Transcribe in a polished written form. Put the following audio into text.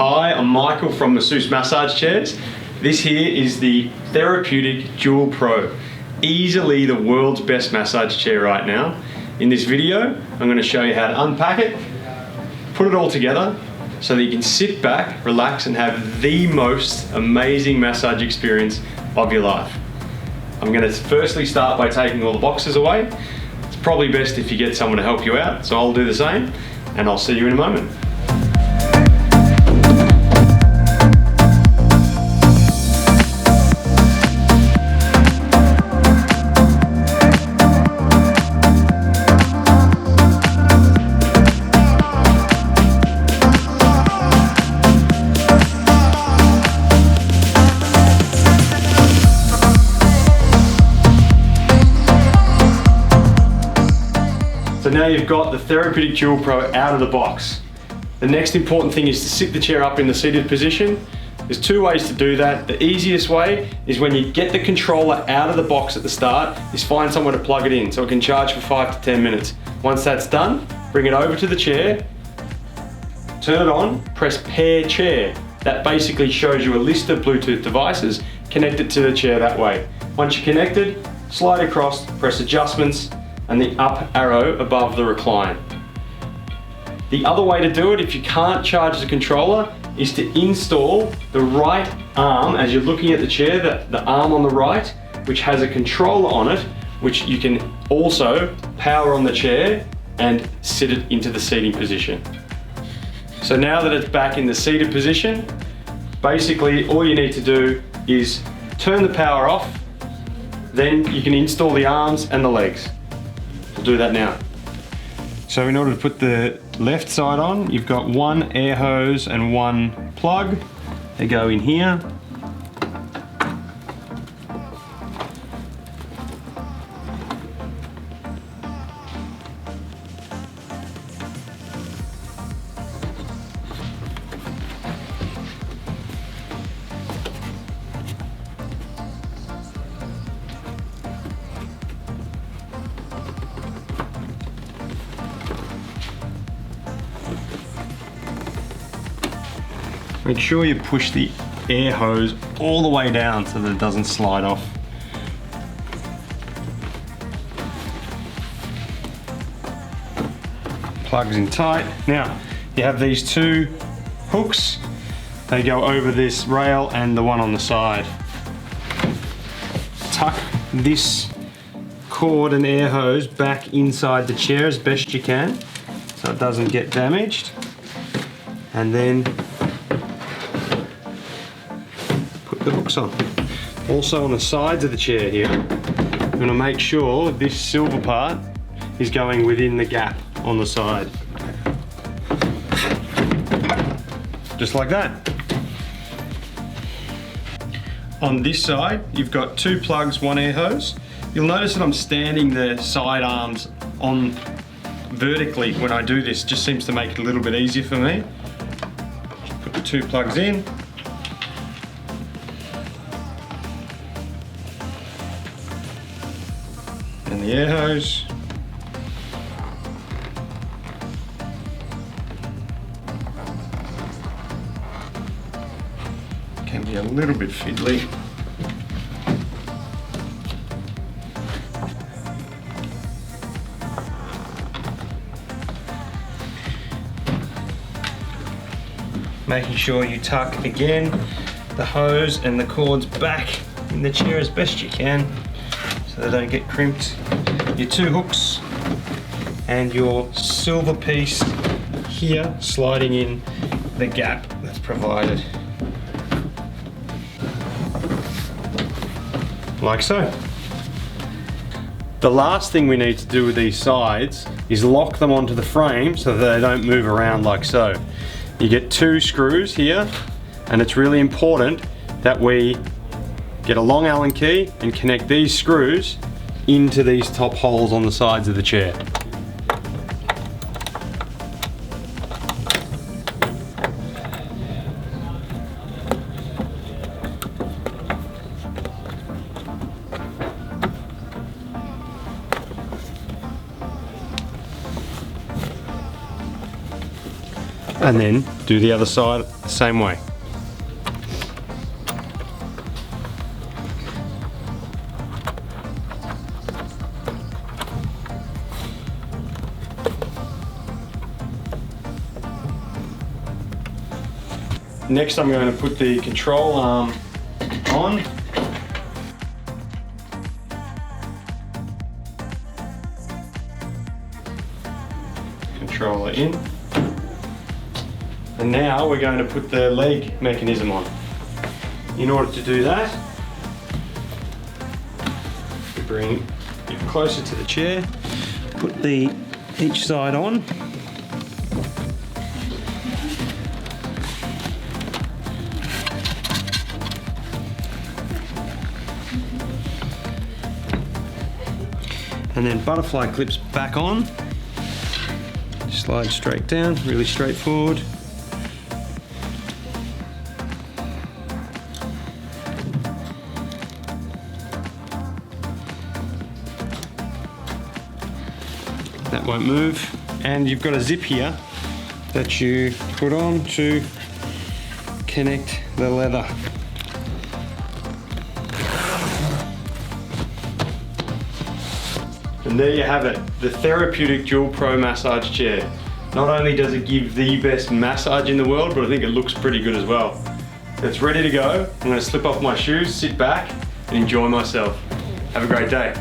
Hi, I'm Michael from Masseuse Massage Chairs. This here is the Therapeutic Dual Pro. Easily the world's best massage chair right now. In this video, I'm going to show you how to unpack it, put it all together, so that you can sit back, relax, and have the most amazing massage experience of your life. I'm going to firstly start by taking all the boxes away. It's probably best if you get someone to help you out, so I'll do the same, and I'll see you in a moment. So now you've got the Therapeutic Dual Pro out of the box. The next important thing is to sit the chair up in the seated position. There's two ways to do that. The easiest way is when you get the controller out of the box at the start, is find somewhere to plug it in so it can charge for 5 to 10 minutes. Once that's done, bring it over to the chair, turn it on, press pair chair. That basically shows you a list of Bluetooth devices. Connect it to the chair that way. Once you're connected, slide across, press adjustments, and the up arrow above the recline. The other way to do it, if you can't charge the controller, is to install the right arm as you're looking at the chair, the arm on the right, which has a controller on it, which you can also power on the chair and sit it into the seating position. So now that it's back in the seated position, basically all you need to do is turn the power off, then you can install the arms and the legs. We'll do that now. So in order to put the left side on, you've got one air hose and one plug. They go in here. Make sure you push the air hose all the way down so that it doesn't slide off. Plugs in tight. Now, you have these two hooks. They go over this rail and the one on the side. Tuck this cord and air hose back inside the chair as best you can so it doesn't get damaged. And then the hooks on. Also on the sides of the chair here, I'm going to make sure this silver part is going within the gap on the side. Just like that. On this side, you've got two plugs, one air hose. You'll notice that I'm standing the side arms on vertically when I do this. It just seems to make it a little bit easier for me. Just put the two plugs in. And the air hose. Can be a little bit fiddly. Making sure you tuck again the hose and the cords back in the chair as best you can, so they don't get crimped. Your two hooks and your silver piece here sliding in the gap that's provided. Like so. The last thing we need to do with these sides is lock them onto the frame so that they don't move around like so. You get two screws here, and it's really important that we get a long Allen key and connect these screws into these top holes on the sides of the chair. And then do the other side the same way. Next I'm going to put the control arm on. Controller in. And now we're going to put the leg mechanism on. In order to do that, we bring it closer to the chair, put each side on. And then butterfly clips back on. Slide straight down, really straightforward. That won't move. And you've got a zip here that you put on to connect the leather. And there you have it, the Therapeutic Dual Pro massage chair. Not only does it give the best massage in the world, but I think it looks pretty good as well. It's ready to go. I'm going to slip off my shoes, sit back, and enjoy myself. Have a great day.